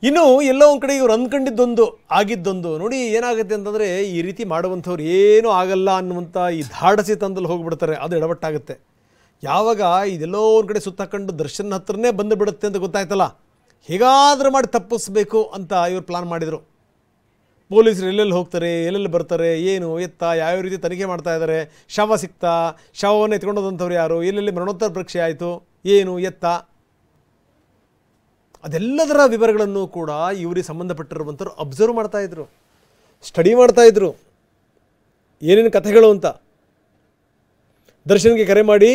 ಇನ್ನು ಎಲ್ಲೋ ಒಂದು ಕಡೆ ಇವ್ರು ಅಂದ್ಕೊಂಡಿದ್ದೊಂದು ಆಗಿದ್ದೊಂದು ನೋಡಿ ಏನಾಗುತ್ತೆ ಅಂತಂದರೆ ಈ ರೀತಿ ಮಾಡುವಂಥವ್ರು ಏನೂ ಆಗಲ್ಲ ಅನ್ನುವಂಥ ಈ ಧಾಡಸಿ ತಂದಲ್ಲಿ ಹೋಗಿಬಿಡ್ತಾರೆ. ಅದು ಎಡವಟ್ಟಾಗುತ್ತೆ. ಯಾವಾಗ ಇದೆಲ್ಲೋ ಒಂದು ಕಡೆ ಸುತ್ತಾಕೊಂಡು ದರ್ಶನ್ ಹತ್ರನೇ ಬಂದು ಬಿಡುತ್ತೆ ಅಂತ ಗೊತ್ತಾಯ್ತಲ್ಲ, ಹೇಗಾದರೂ ಮಾಡಿ ತಪ್ಪಿಸ್ಬೇಕು ಅಂತ ಇವ್ರು ಪ್ಲಾನ್ ಮಾಡಿದರು. ಪೊಲೀಸರು ಎಲ್ಲೆಲ್ಲಿ ಹೋಗ್ತಾರೆ, ಎಲ್ಲೆಲ್ಲಿ ಬರ್ತಾರೆ, ಏನು ಎತ್ತ ಯಾವ್ಯಾವ ರೀತಿ ತನಿಖೆ ಮಾಡ್ತಾ ಇದ್ದಾರೆ, ಶವ ಸಿಕ್ತಾ, ಶವವನ್ನು ಎತ್ಕೊಂಡೋದಂಥವ್ರು ಯಾರು, ಎಲ್ಲೆಲ್ಲಿ ಮರಣೋತ್ತರ ಪರೀಕ್ಷೆ ಆಯಿತು, ಏನು ಎತ್ತ, ಅದೆಲ್ಲದರ ವಿವರಗಳನ್ನು ಕೂಡ ಇವರಿಗೆ ಸಂಬಂಧಪಟ್ಟಿರುವಂಥವ್ರು ಅಬ್ಸರ್ವ್ ಮಾಡ್ತಾಯಿದ್ರು, ಸ್ಟಡಿ ಮಾಡ್ತಾಯಿದ್ರು, ಏನೇನು ಕಥೆಗಳು ಅಂತ. ದರ್ಶನ್ಗೆ ಕರೆ ಮಾಡಿ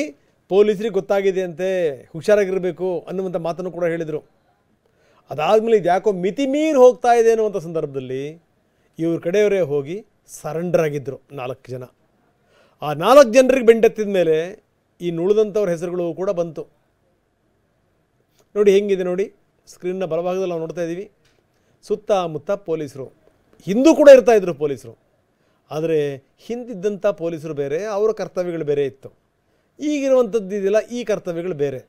ಪೊಲೀಸರಿಗೆ ಗೊತ್ತಾಗಿದೆ ಅಂತೆ, ಹುಷಾರಾಗಿರಬೇಕು ಅನ್ನುವಂಥ ಮಾತನ್ನು ಕೂಡ ಹೇಳಿದರು. ಅದಾದಮೇಲೆ ಇದು ಯಾಕೋ ಮಿತಿ ಮೀರಿ ಹೋಗ್ತಾ ಇದೆ ಅನ್ನುವಂಥ ಸಂದರ್ಭದಲ್ಲಿ ಇವ್ರ ಕಡೆಯವರೇ ಹೋಗಿ ಸರೆಂಡರ್ ಆಗಿದ್ದರು 4 ಜನ. ಆ 4 ಜನರಿಗೆ ಬೆಂಡೆತ್ತಿದ ಮೇಲೆ ಈ ಉಳಿದಂಥವ್ರ ಹೆಸರುಗಳು ಕೂಡ ಬಂತು. ನೋಡಿ ಹೆಂಗಿದೆ ನೋಡಿ, ಸ್ಕ್ರೀನ್ನ ಬಲಭಾಗದಲ್ಲಿ ನಾವು ನೋಡ್ತಾ ಇದ್ದೀವಿ. ಸುತ್ತಮುತ್ತ ಪೊಲೀಸರು, ಹಿಂದೂ ಕೂಡ ಇರ್ತಾಯಿದ್ರು ಪೊಲೀಸರು. ಆದರೆ ಹಿಂದಿದ್ದಂಥ ಪೊಲೀಸರು ಬೇರೆ, ಅವರ ಕರ್ತವ್ಯಗಳು ಬೇರೆ ಇತ್ತು. ಈಗಿರುವಂಥದ್ದು ಇದೆಯಲ್ಲ, ಈ ಕರ್ತವ್ಯಗಳು ಬೇರೆ.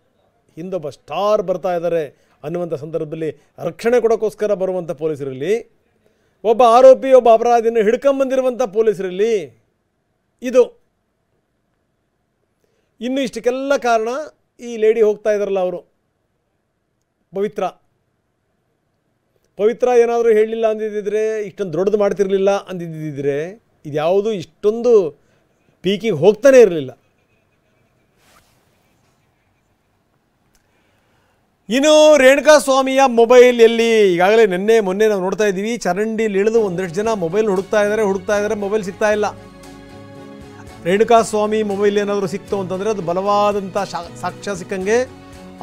ಹಿಂದೊಬ್ಬ ಸ್ಟಾರ್ ಬರ್ತಾ ಇದ್ದಾರೆ ಅನ್ನುವಂಥ ಸಂದರ್ಭದಲ್ಲಿ ರಕ್ಷಣೆ ಕೊಡೋಕ್ಕೋಸ್ಕರ ಬರುವಂಥ ಪೊಲೀಸರಲ್ಲಿ, ಒಬ್ಬ ಆರೋಪಿ ಒಬ್ಬ ಅಪರಾಧಿಯನ್ನು ಹಿಡ್ಕೊಂಬಂದಿರುವಂಥ ಪೊಲೀಸರಲ್ಲಿ ಇದು. ಇನ್ನು ಇಷ್ಟಕ್ಕೆಲ್ಲ ಕಾರಣ ಈ ಲೇಡಿ ಹೋಗ್ತಾ ಇದ್ದಾರಲ್ಲ ಅವರು, ಪವಿತ್ರ ಏನಾದರೂ ಹೇಳಲಿಲ್ಲ ಅಂದಿದ್ದಿದ್ರೆ, ಇಷ್ಟೊಂದು ದೊಡ್ಡದು ಮಾಡ್ತಿರಲಿಲ್ಲ ಅಂದಿದ್ದಿದ್ರೆ ಇದ್ಯಾವುದು ಇಷ್ಟೊಂದು ಪೀಕಿಗೆ ಹೋಗ್ತಾನೆ ಇರಲಿಲ್ಲ. ಇನ್ನು ರೇಣುಕಾಸ್ವಾಮಿಯ ಮೊಬೈಲ್ ಎಲ್ಲಿ? ಈಗಾಗಲೇ ಮೊನ್ನೆ ನಾವು ನೋಡ್ತಾ ಇದ್ದೀವಿ, ಚರಂಡಿಯಲ್ಲಿ ಇಳಿದು ಒಂದಷ್ಟು ಜನ ಮೊಬೈಲ್ ಹುಡುಕ್ತಾ ಇದ್ದಾರೆ, ಮೊಬೈಲ್ ಸಿಗ್ತಾ ಇಲ್ಲ. ರೇಣುಕಾಸ್ವಾಮಿ ಮೊಬೈಲ್ ಏನಾದರೂ ಸಿಕ್ತು ಅಂತಂದರೆ ಅದು ಬಲವಾದಂಥ ಸಾಕ್ಷ್ಯ ಸಿಕ್ಕಂಗೆ.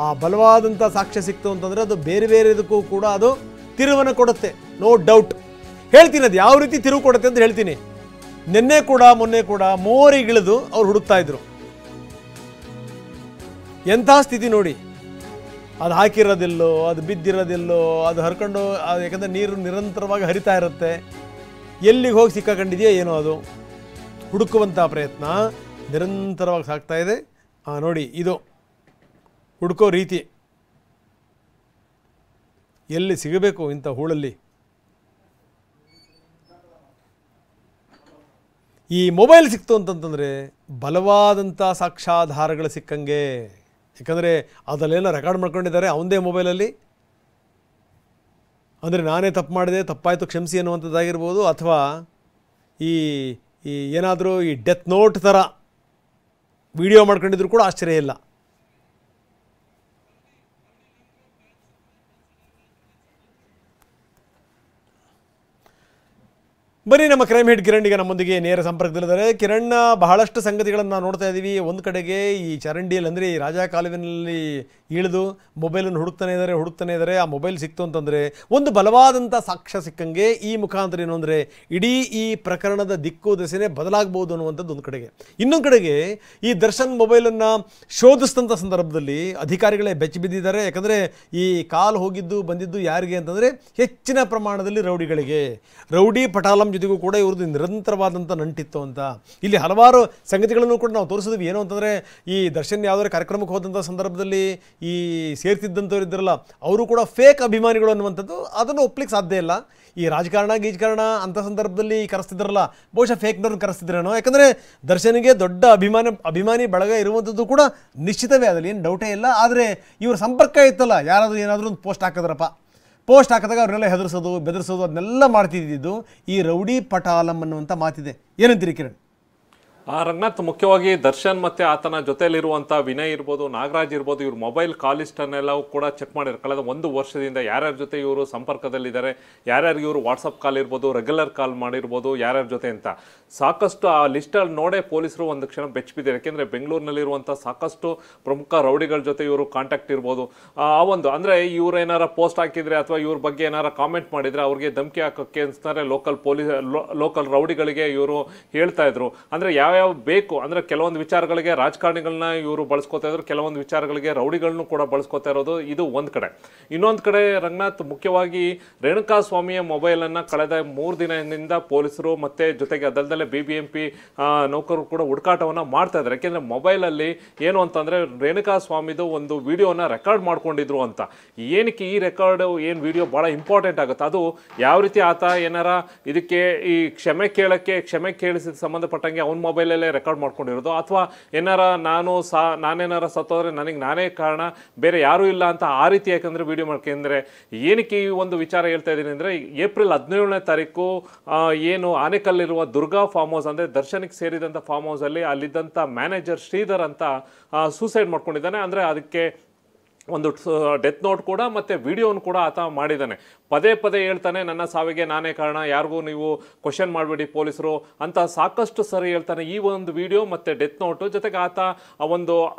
ಆ ಬಲವಾದಂಥ ಸಾಕ್ಷ್ಯ ಸಿಕ್ತು ಅಂತಂದರೆ ಅದು ಬೇರೆ ಬೇರೆದಕ್ಕೂ ಕೂಡ ಅದು ತಿರುವನ್ನು ಕೊಡುತ್ತೆ, ನೋ ಡೌಟ್. ಹೇಳ್ತೀನಿ ಅದು ಯಾವ ರೀತಿ ತಿರುವು ಕೊಡುತ್ತೆ ಅಂತ ಹೇಳ್ತೀನಿ. ಮೊನ್ನೆ ಕೂಡ ಮೋರಿಗಿಳಿದು ಅವ್ರು ಹುಡುಕ್ತಾ ಇದ್ರು. ಎಂಥ ಸ್ಥಿತಿ ನೋಡಿ, ಅದು ಹಾಕಿರೋದಿಲ್ಲೋ, ಅದು ಬಿದ್ದಿರೋದಿಲ್ಲೋ, ಅದು ಹರ್ಕೊಂಡು, ಯಾಕಂದರೆ ನೀರು ನಿರಂತರವಾಗಿ ಹರಿತಾ ಇರುತ್ತೆ, ಎಲ್ಲಿಗೆ ಹೋಗಿ ಸಿಕ್ಕಾಕೊಂಡಿದೆಯೋ ಏನೋ, ಅದು ಹುಡುಕುವಂಥ ಪ್ರಯತ್ನ ನಿರಂತರವಾಗಿ ಸಾಗ್ತಾ ಇದೆ. ನೋಡಿ ಇದು ಹುಡುಕೋ ರೀತಿ, ಎಲ್ಲಿ ಸಿಗಬೇಕು ಇಂಥ ಹೂಳಲ್ಲಿ. ಈ ಮೊಬೈಲ್ ಸಿಕ್ತು ಅಂತಂತಂದರೆ ಬಲವಾದಂಥ ಸಾಕ್ಷ್ಯಾಧಾರಗಳು ಸಿಕ್ಕಂಗೆ. ಯಾಕಂದರೆ ಅದರಲ್ಲೇನೋ ರೆಕಾರ್ಡ್ ಮಾಡ್ಕೊಂಡಿದ್ದಾರೆ ಅವನದೇ ಮೊಬೈಲಲ್ಲಿ. ಅಂದರೆ ನಾನೇ ತಪ್ಪು ಮಾಡಿದೆ, ತಪ್ಪಾಯಿತು ಕ್ಷಮಿಸಿ ಅನ್ನುವಂಥದ್ದಾಗಿರ್ಬೋದು, ಅಥವಾ ಈ ಏನಾದರೂ ಈ ಡೆತ್ ನೋಟ್ ಥರ ವಿಡಿಯೋ ಮಾಡ್ಕೊಂಡಿದ್ರು ಕೂಡ ಆಶ್ಚರ್ಯ ಇಲ್ಲ. ಬನ್ನಿ, ನಮ್ಮ ಕ್ರೈಮ್ ಹೆಡ್ ಕಿರಣ್ ಈಗ ನಮ್ಮೊಂದಿಗೆ ನೇರ ಸಂಪರ್ಕದಲ್ಲಿದ್ದಾರೆ. ಕಿರಣ್, ಬಹಳಷ್ಟು ಸಂಗತಿಗಳನ್ನು ನಾವು ನೋಡ್ತಾ ಇದ್ದೀವಿ. ಒಂದು ಕಡೆಗೆ ಈ ಚರಂಡಿಯಲ್ಲಿ ಅಂದರೆ ಈ ರಾಜ ಕಾಲುವೆನಲ್ಲಿ ಇಳಿದು ಮೊಬೈಲನ್ನು ಹುಡುಕ್ತಾನೆ ಇದ್ದಾರೆ. ಆ ಮೊಬೈಲ್ ಸಿಕ್ತು ಅಂತಂದರೆ ಒಂದು ಬಲವಾದಂಥ ಸಾಕ್ಷ್ಯ ಸಿಕ್ಕಂಗೆ. ಈ ಮುಖಾಂತರ ಏನು ಅಂದರೆ ಇಡೀ ಈ ಪ್ರಕರಣದ ದಿಕ್ಕು ದೆಸೆನೇ ಬದಲಾಗಬಹುದು ಅನ್ನುವಂಥದ್ದು ಒಂದು ಕಡೆಗೆ. ಇನ್ನೊಂದು ಕಡೆಗೆ ಈ ದರ್ಶನ್ ಮೊಬೈಲನ್ನು ಶೋಧಿಸಿದಂಥ ಸಂದರ್ಭದಲ್ಲಿ ಅಧಿಕಾರಿಗಳೇ ಬೆಚ್ಚಿ ಬಿದ್ದಿದ್ದಾರೆ. ಯಾಕಂದರೆ ಈ ಕಾಲ್ ಹೋಗಿದ್ದು ಬಂದಿದ್ದು ಯಾರಿಗೆ ಅಂತಂದರೆ ಹೆಚ್ಚಿನ ಪ್ರಮಾಣದಲ್ಲಿ ರೌಡಿಗಳಿಗೆ, ರೌಡಿ ಪಟಾಲಂ ಜೊತೆಗೂ ಕೂಡ ಇವ್ರದ್ದು ನಿರಂತರವಾದಂಥ ನಂಟಿತ್ತು ಅಂತ. ಇಲ್ಲಿ ಹಲವಾರು ಸಂಗತಿಗಳನ್ನು ಕೂಡ ನಾವು ತೋರಿಸಿದ್ವಿ. ಏನು ಅಂತಂದರೆ ಈ ದರ್ಶನ್ ಯಾವುದಾದ್ರು ಕಾರ್ಯಕ್ರಮಕ್ಕೆ ಹೋದಂಥ ಸಂದರ್ಭದಲ್ಲಿ ಈ ಸೇರ್ತಿದ್ದಂಥವ್ರು ಇದ್ದಾರಲ್ಲ, ಅವರು ಕೂಡ ಫೇಕ್ ಅಭಿಮಾನಿಗಳು ಅನ್ನುವಂಥದ್ದು ಅದನ್ನು ಒಪ್ಲಿಕ್ಕೆ ಸಾಧ್ಯ ಇಲ್ಲ. ಈ ಗೀಜಕಾರಣ ಅಂಥ ಸಂದರ್ಭದಲ್ಲಿ ಕರೆಸ್ತಿದ್ರಲ್ಲ, ಬಹುಶಃ ಫೇಕ್ನವ್ರನ್ನ ಕರೆಸ್ತಿದ್ರೇನೋ. ಯಾಕಂದರೆ ದರ್ಶನ್ಗೆ ದೊಡ್ಡ ಅಭಿಮಾನಿ ಬಳಗ ಇರುವಂಥದ್ದು ಕೂಡ ನಿಶ್ಚಿತವೇ, ಅದರಲ್ಲಿ ಏನು ಡೌಟೇ ಇಲ್ಲ. ಆದರೆ ಇವ್ರ ಸಂಪರ್ಕ ಇತ್ತಲ್ಲ, ಯಾರಾದರೂ ಏನಾದರೂ ಒಂದು ಪೋಸ್ಟ್ ಹಾಕಿದಾಗ ಅವ್ರನ್ನೆಲ್ಲ ಹೆದರಿಸೋದು, ಬೆದರಿಸೋದು, ಅದನ್ನೆಲ್ಲ ಮಾಡ್ತಿದ್ದಿದ್ದು ಈ ರೌಡಿ ಪಟಾಲಂ ಅನ್ನುವಂಥ ಮಾತಿದೆ. ಏನಂತೀರಿ ಕಿರಣ್? ರಂಗನಾಥ್, ಮುಖ್ಯವಾಗಿ ದರ್ಶನ್ ಮತ್ತೆ ಆತನ ಜೊತೆಯಲ್ಲಿರುವಂಥ ವಿನಯ್ ಇರ್ಬೋದು, ನಾಗರಾಜ್ ಇರ್ಬೋದು, ಇವ್ರ ಮೊಬೈಲ್ ಕಾಲ್ ಲಿಸ್ಟನ್ನೆಲ್ಲವೂ ಕೂಡ ಚೆಕ್ ಮಾಡಿದ್ರು. ಕಳೆದ 1 ವರ್ಷದಿಂದ ಯಾರ್ಯಾರ ಜೊತೆ ಇವರು ಸಂಪರ್ಕದಲ್ಲಿದ್ದಾರೆ, ಯಾರ್ಯಾರಿಗೆ ಇವರು ವಾಟ್ಸಪ್ ಕಾಲ್ ಇರ್ಬೋದು, ರೆಗ್ಯುಲರ್ ಕಾಲ್ ಮಾಡಿರ್ಬೋದು, ಯಾರ್ಯಾರ ಜೊತೆ ಅಂತ ಸಾಕಷ್ಟು ಆ ಲಿಸ್ಟಲ್ಲಿ ನೋಡೇ ಪೊಲೀಸರು ಒಂದು ಕ್ಷಣ ಬೆಚ್ಚಿಬಿದ್ದಾರೆ. ಯಾಕೆಂದರೆ ಬೆಂಗಳೂರಿನಲ್ಲಿರುವಂಥ ಸಾಕಷ್ಟು ಪ್ರಮುಖ ರೌಡಿಗಳ ಜೊತೆ ಇವರು ಕಾಂಟ್ಯಾಕ್ಟ್ ಇರ್ಬೋದು. ಆ ಒಂದು ಅಂದರೆ ಇವ್ರು ಏನಾರ ಪೋಸ್ಟ್ ಹಾಕಿದರೆ ಅಥವಾ ಇವ್ರ ಬಗ್ಗೆ ಏನಾರ ಕಾಮೆಂಟ್ ಮಾಡಿದರೆ ಅವ್ರಿಗೆ ಧಮಕಿ ಹಾಕೋಕ್ಕೆ ಅಂತಾರೆ ಲೋಕಲ್ ರೌಡಿಗಳಿಗೆ ಇವರು ಹೇಳ್ತಾ ಇದ್ರು. ಅಂದರೆ ಯಾವ ಯಾವ್ಯಾವ ಬೇಕು ಅಂದರೆ ಕೆಲವೊಂದು ವಿಚಾರಗಳಿಗೆ ರಾಜಕಾರಣಿಗಳನ್ನ ಇವರು ಬಳಸ್ಕೊತಾ ಇದ್ರು, ಕೆಲವೊಂದು ವಿಚಾರಗಳಿಗೆ ರೌಡಿಗಳನ್ನು ಕೂಡ ಬಳಸ್ಕೊತಾ ಇರೋದು ಇದು ಒಂದು ಕಡೆ. ಇನ್ನೊಂದು ಕಡೆ ರಂಗನಾಥ್, ಮುಖ್ಯವಾಗಿ ರೇಣುಕಾ ಸ್ವಾಮಿಯ ಮೊಬೈಲನ್ನು ಕಳೆದ 3 ದಿನದಿಂದ ಪೊಲೀಸರು ಮತ್ತು ಜೊತೆಗೆ ಅದಲ್ಲದೆ BBMP ನೌಕರರು ಕೂಡ ಹುಡುಕಾಟವನ್ನು ಮಾಡ್ತಾ ಇದ್ದಾರೆ. ಯಾಕೆಂದರೆ ಮೊಬೈಲಲ್ಲಿ ಏನು ಅಂತಂದರೆ ರೇಣುಕಾ ಸ್ವಾಮಿದು ಒಂದು ವಿಡಿಯೋನ ರೆಕಾರ್ಡ್ ಮಾಡ್ಕೊಂಡಿದ್ರು ಅಂತ. ಏನಕ್ಕೆ ಈ ರೆಕಾರ್ಡ್ ಏನು ವಿಡಿಯೋ ಭಾಳ ಇಂಪಾರ್ಟೆಂಟ್ ಆಗುತ್ತೆ, ಅದು ಯಾವ ರೀತಿ ಆತ ಏನಾರ ಇದಕ್ಕೆ ಈ ಕ್ಷಮೆ ಕೇಳಿಸಿದ ಸಂಬಂಧಪಟ್ಟಂಗೆ ಅವ್ನ ಮೊಬೈಲಲ್ಲೇ ರೆಕಾರ್ಡ್ ಮಾಡ್ಕೊಂಡಿರೋದು, ಅಥವಾ ಏನಾರ ನಾನೇನಾರ ಸತ್ತೋದ್ರೆ ನನಗೆ ನಾನೇ ಕಾರಣ, ಬೇರೆ ಯಾರೂ ಇಲ್ಲ ಅಂತ ಆ ರೀತಿ ಯಾಕಂದರೆ ವಿಡಿಯೋ ಮಾಡ್ಕೊಂಡ್ರೆ. ಏನಕ್ಕೆ ಈ ಒಂದು ವಿಚಾರ ಹೇಳ್ತಾ ಇದ್ದೀನಿ ಅಂದರೆ, ಏಪ್ರಿಲ್ 17ನೇ ತಾರೀಕು ಏನು ಆನೇಕಲ್ಲಿರುವ ದುರ್ಗಾ ಫಾರ್ಮ್ ಹೌಸ್ ಅಂದರೆ ದರ್ಶನಕ್ಕೆ ಸೇರಿದಂಥ ಫಾರ್ಮ್ ಹೌಸಲ್ಲಿ ಅಲ್ಲಿದ್ದಂಥ ಮ್ಯಾನೇಜರ್ ಶ್ರೀಧರ್ ಅಂತ ಸೂಸೈಡ್ ಮಾಡ್ಕೊಂಡಿದ್ದಾನೆ. ಅಂದರೆ ಅದಕ್ಕೆ ಒಂದು ಡೆತ್ ನೋಟ್ ಕೂಡ ಮತ್ತು ವಿಡಿಯೋನು ಕೂಡ ಆತ ಮಾಡಿದ್ದಾನೆ. ಪದೇ ಹೇಳ್ತಾನೆ, ನನ್ನ ಸಾವಿಗೆ ನಾನೇ ಕಾರಣ, ಯಾರಿಗೂ ನೀವು ಕ್ವಶನ್ ಮಾಡಬೇಡಿ ಪೊಲೀಸರು ಅಂತ ಸಾಕಷ್ಟು ಸರಿ ಹೇಳ್ತಾನೆ. ಈ ಒಂದು ವಿಡಿಯೋ ಮತ್ತು ಡೆತ್ ನೋಟು ಜೊತೆಗೆ ಆತ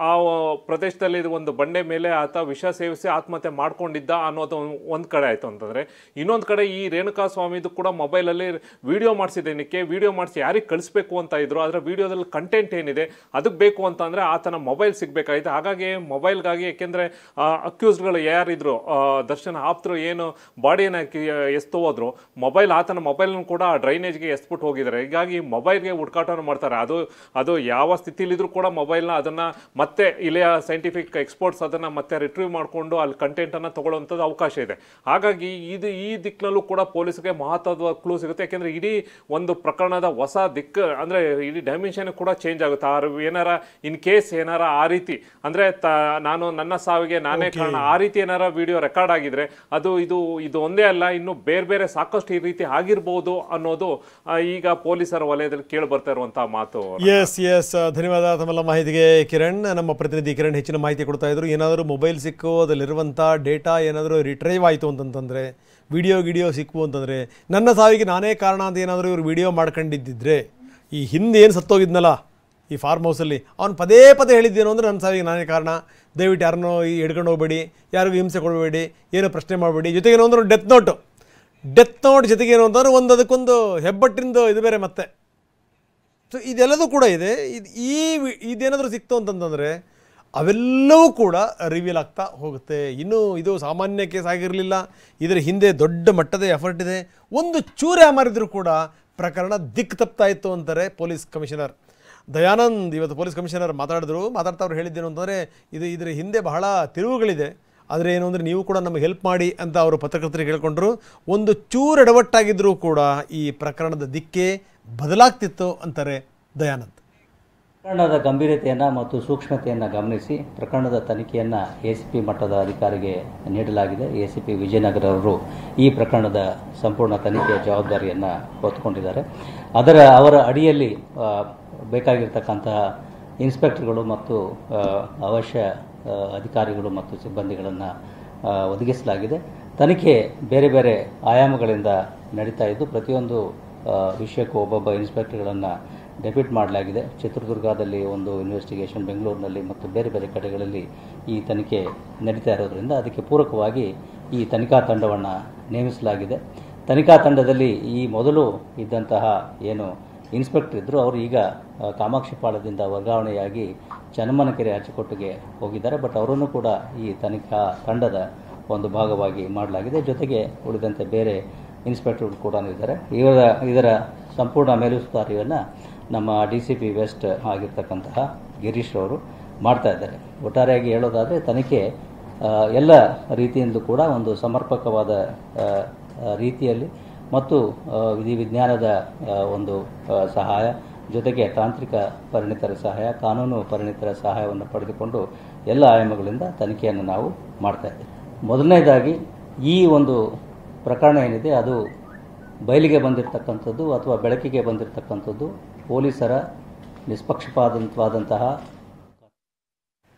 ಆ ಪ್ರದೇಶದಲ್ಲಿ ಒಂದು ಬಂಡೆ ಮೇಲೆ ಆತ ವಿಷ ಸೇವಿಸಿ ಆತ್ಮಹತ್ಯೆ ಮಾಡ್ಕೊಂಡಿದ್ದ ಅನ್ನೋದು ಒಂದು ಕಡೆ ಆಯಿತು ಅಂತಂದರೆ, ಇನ್ನೊಂದು ಕಡೆ ಈ ರೇಣುಕಾ ಸ್ವಾಮಿದು ಕೂಡ ಮೊಬೈಲಲ್ಲಿ ವಿಡಿಯೋ ಮಾಡಿಸಿದ್ದೇನಕ್ಕೆ, ವಿಡಿಯೋ ಮಾಡಿಸಿ ಯಾರಿಗೆ ಕಳಿಸ್ಬೇಕು ಅಂತ ಇದ್ರು, ಅದರ ವಿಡಿಯೋದಲ್ಲಿ ಕಂಟೆಂಟ್ ಏನಿದೆ ಅದಕ್ಕೆ ಬೇಕು ಅಂತ ಅಂದರೆ ಆತನ ಮೊಬೈಲ್ ಸಿಗಬೇಕಾಗಿದೆ. ಹಾಗಾಗಿ ಮೊಬೈಲ್ಗಾಗಿ, ಏಕೆಂದರೆ ಅಕ್ಯೂಸ್ಡ್ಗಳು ಯಾರಿದ್ರು ದರ್ಶನ್ ಆಪ್ತರು ಏನು ಬಾಡಿಯನ್ನು ಎಸ್ತು ಹೋದ್ರು, ಆತನ ಮೊಬೈಲ್ನ ಕೂಡ ಡ್ರೈನೇಜ್ಗೆ ಎಸ್ಬಿಟ್ಟು ಹೋಗಿದ್ದಾರೆ. ಹೀಗಾಗಿ ಮೊಬೈಲ್ಗೆ ಹುಡುಕಾಟವನ್ನು ಮಾಡ್ತಾರೆ. ಅದು ಯಾವ ಸ್ಥಿತಿಲಿದ್ರು ಕೂಡ ಮೊಬೈಲ್ನ ಅದನ್ನು ಮತ್ತೆ ಇಲ್ಲಿಯ ಸೈಂಟಿಫಿಕ್ ಎಕ್ಸ್ಪರ್ಟ್ಸ್ ಅದನ್ನು ಮತ್ತೆ ರಿಟ್ರೀವ್ ಮಾಡಿಕೊಂಡು ಅಲ್ಲಿ ಕಂಟೆಂಟನ್ನು ತಗೊಳ್ಳುವಂಥದ್ದು ಅವಕಾಶ ಇದೆ. ಹಾಗಾಗಿ ಈ ದಿಕ್ಕಿನಲ್ಲೂ ಕೂಡ ಪೊಲೀಸ್ಗೆ ಮಹತ್ವದ ಕ್ಲೂ ಸಿಗುತ್ತೆ. ಯಾಕೆಂದರೆ ಇಡೀ ಒಂದು ಪ್ರಕರಣದ ಹೊಸ ದಿಕ್ಕು ಅಂದರೆ ಇಡೀ ಡೈಮೆನ್ಷನ್ ಕೂಡ ಚೇಂಜ್ ಆಗುತ್ತೆ. ಏನಾರ ಇನ್ ಕೇಸ್ ಏನಾರ ಆ ರೀತಿ ಅಂದರೆ ನನ್ನ ಸಾವಿಗೆ ನಾನೇ ಕಾರಣ ಆ ರೀತಿ ಏನಾರ ವಿಡಿಯೋ ರೆಕಾರ್ಡ್ ಆಗಿದ್ರೆ ಇದು ಒಂದೇ ಅಲ್ಲ, ಇನ್ನು ಬೇರೆ ಸಾಕಷ್ಟು ಈ ರೀತಿ ಆಗಿರ್ಬೋದು ಅನ್ನೋದು ಈಗ ಪೊಲೀಸರ ವಲಯದಲ್ಲಿ ಕೇಳಿ ಬರ್ತಾ ಇರುವಂತಹ ಮಾತು. ಎಸ್ ಧನ್ಯವಾದ ತಮ್ಮೆಲ್ಲ ಮಾಹಿತಿಗೆ ಕಿರಣ್. ನಮ್ಮ ಪ್ರತಿನಿಧಿ ಕಿರಣ್ ಹೆಚ್ಚಿನ ಮಾಹಿತಿ ಕೊಡ್ತಾ ಇದ್ರು. ಏನಾದರೂ ಮೊಬೈಲ್ ಸಿಕ್ಕು ಅದರಲ್ಲಿರುವಂಥ ಡೇಟಾ ಏನಾದರೂ ರಿಟ್ರೈವ್ ಆಯಿತು ಅಂತಂತಂದರೆ, ವಿಡಿಯೋ ಸಿಕ್ಕು ಅಂತಂದರೆ, ನನ್ನ ಸಾವಿಗೆ ನಾನೇ ಕಾರಣ ಅಂತ ಏನಾದರೂ ಇವರು ವಿಡಿಯೋ ಮಾಡ್ಕೊಂಡಿದ್ದಿದ್ರೆ, ಈ ಹಿಂದೆ ಏನು ಸತ್ತೋಗಿದ್ನಲ್ಲ ಈ ಫಾರ್ಮ್ ಹೌಸಲ್ಲಿ, ಅವನು ಪದೇ ಹೇಳಿದ್ದೇನು ಅಂದರೆ ನನ್ನ ಸಾವಿಗೆ ನಾನೇ ಕಾರಣ, ದಯವಿಟ್ಟು ಯಾರನ್ನೋ ಹಿಡ್ಕೊಂಡು ಹೋಗಬೇಡಿ, ಯಾರಿಗೂ ಹಿಂಸೆ ಕೊಡಬೇಡಿ, ಏನೋ ಪ್ರಶ್ನೆ ಮಾಡಬೇಡಿ. ಜೊತೆಗೇನು ಅಂದ್ರೆ ಡೆತ್ ನೋಟ್ ಜೊತೆಗೇನು ಅಂತಂದ್ರೆ ಅದಕ್ಕೊಂದು ಹೆಬ್ಬಟ್ಟಿಂದು ಇದು ಬೇರೆ ಮತ್ತೆ. ಸೊ ಇದೆಲ್ಲದೂ ಕೂಡ ಇದೆ. ಇದೇನಾದರೂ ಸಿಕ್ತು ಅಂತಂತಂದರೆ ಅವೆಲ್ಲವೂ ಕೂಡ ರಿವೀಲ್ ಆಗ್ತಾ ಹೋಗುತ್ತೆ. ಇನ್ನೂ ಇದು ಸಾಮಾನ್ಯ ಕೇಸ್ ಆಗಿರಲಿಲ್ಲ, ಇದರ ಹಿಂದೆ ದೊಡ್ಡ ಮಟ್ಟದ ಎಫರ್ಟ್ ಇದೆ. ಒಂದು ಚೂರು ಯಾಮಾರಿದ್ರೂ ಕೂಡ ಪ್ರಕರಣ ದಿಕ್ಕು ತಪ್ತಾ ಇತ್ತು ಅಂತಾರೆ ಪೊಲೀಸ್ ಕಮಿಷನರ್ ದಯಾನಂದ್. ಇವತ್ತು ಪೊಲೀಸ್ ಕಮಿಷನರ್ ಮಾತಾಡ್ತಾ ಅವ್ರು ಹೇಳಿದ್ದೇನು ಅಂತಂದರೆ, ಇದರ ಹಿಂದೆ ಬಹಳ ತಿರುವುಗಳಿದೆ, ಆದರೆ ಏನು ಅಂದರೆ ನೀವು ಕೂಡ ನಮಗೆ ಹೆಲ್ಪ್ ಮಾಡಿ ಅಂತ ಅವರು ಪತ್ರಕರ್ತರಿಗೆ ಹೇಳ್ಕೊಂಡ್ರು. ಒಂದು ಚೂರು ಎಡವಟ್ಟಾಗಿದ್ದರೂ ಕೂಡ ಈ ಪ್ರಕರಣದ ದಿಕ್ಕೇ ಬದಲಾಗ್ತಿತ್ತು ಅಂತಾರೆ ದಯಾನಂದ್. ಪ್ರಕರಣದ ಗಂಭೀರತೆಯನ್ನು ಮತ್ತು ಸೂಕ್ಷ್ಮತೆಯನ್ನು ಗಮನಿಸಿ ಪ್ರಕರಣದ ತನಿಖೆಯನ್ನು ACP ಮಟ್ಟದ ಅಧಿಕಾರಿಗೆ ನೀಡಲಾಗಿದೆ. ACP ವಿಜಯನಗರ ಅವರು ಈ ಪ್ರಕರಣದ ಸಂಪೂರ್ಣ ತನಿಖೆಯ ಜವಾಬ್ದಾರಿಯನ್ನು ಹೊತ್ತುಕೊಂಡಿದ್ದಾರೆ. ಅವರ ಅಡಿಯಲ್ಲಿ ಬೇಕಾಗಿರ್ತಕ್ಕಂತಹ ಇನ್ಸ್ಪೆಕ್ಟರ್ಗಳು ಮತ್ತು ಅವಶ್ಯ ಅಧಿಕಾರಿಗಳು ಮತ್ತು ಸಿಬ್ಬಂದಿಗಳನ್ನು ಒದಗಿಸಲಾಗಿದೆ. ತನಿಖೆ ಬೇರೆ ಆಯಾಮಗಳಿಂದ ನಡೀತಾ ಇದ್ದು, ಪ್ರತಿಯೊಂದು ವಿಷಯಕ್ಕೂ ಒಬ್ಬೊಬ್ಬ ಇನ್ಸ್ಪೆಕ್ಟರ್ಗಳನ್ನು ಡೆಪ್ಯೂಟ್ ಮಾಡಲಾಗಿದೆ. ಚಿತ್ರದುರ್ಗದಲ್ಲಿ ಒಂದು ಇನ್ವೆಸ್ಟಿಗೇಷನ್, ಬೆಂಗಳೂರಿನಲ್ಲಿ ಮತ್ತು ಬೇರೆ ಕಡೆಗಳಲ್ಲಿ ಈ ತನಿಖೆ ನಡೀತಾ ಇರೋದ್ರಿಂದ ಅದಕ್ಕೆ ಪೂರಕವಾಗಿ ಈ ತನಿಖಾ ತಂಡವನ್ನು ನೇಮಿಸಲಾಗಿದೆ. ತನಿಖಾ ತಂಡದಲ್ಲಿ ಈ ಮೊದಲು ಇದ್ದಂತಹ ಏನು ಇನ್ಸ್ಪೆಕ್ಟರ್ ಇದ್ದರು, ಅವರು ಈಗ ಕಾಮಾಕ್ಷಿಪಾಳ್ಯದಿಂದ ವರ್ಗಾವಣೆಯಾಗಿ ಚನ್ನಮ್ಮನಕೆರೆ ಅಚ್ಚುಕಟ್ಟಿಗೆ ಹೋಗಿದ್ದಾರೆ. ಬಟ್ ಅವರನ್ನು ಕೂಡ ಈ ತನಿಖಾ ತಂಡದ ಒಂದು ಭಾಗವಾಗಿ ಮಾಡಲಾಗಿದೆ. ಜೊತೆಗೆ ಉಳಿದಂತೆ ಬೇರೆ ಇನ್ಸ್ಪೆಕ್ಟರ್ಗಳು ಕೂಡ ಇದ್ದಾರೆ. ಇದರ ಸಂಪೂರ್ಣ ಮೇಲುಸ್ತುವಾರಿಯನ್ನು ನಮ್ಮ DCP ವೆಸ್ಟ್ ಆಗಿರ್ತಕ್ಕಂತಹ ಗಿರೀಶ್ ಅವರು ಮಾಡ್ತಾ ಇದ್ದಾರೆ. ಒಟ್ಟಾರೆಯಾಗಿ ಹೇಳೋದಾದರೆ ತನಿಖೆ ಎಲ್ಲ ರೀತಿಯಿಂದಲೂ ಕೂಡ ಒಂದು ಸಮರ್ಪಕವಾದ ರೀತಿಯಲ್ಲಿ ಮತ್ತು ವಿಧಿವಿಜ್ಞಾನದ ಒಂದು ಸಹಾಯ, ಜೊತೆಗೆ ತಾಂತ್ರಿಕ ಪರಿಣಿತರ ಸಹಾಯ, ಕಾನೂನು ಪರಿಣಿತರ ಸಹಾಯವನ್ನು ಪಡೆದುಕೊಂಡು ಎಲ್ಲ ಆಯಾಮಗಳಿಂದ ತನಿಖೆಯನ್ನು ನಾವು ಮಾಡ್ತಾ ಇದ್ದೇವೆ. ಮೊದಲನೇದಾಗಿ ಈ ಒಂದು ಪ್ರಕರಣ ಏನಿದೆ ಅದು ಬಯಲಿಗೆ ಬಂದಿರತಕ್ಕಂಥದ್ದು ಅಥವಾ ಬೆಳಕಿಗೆ ಬಂದಿರತಕ್ಕಂಥದ್ದು ಪೊಲೀಸರ ನಿಷ್ಪಕ್ಷಪಾತವಾದಂತಹ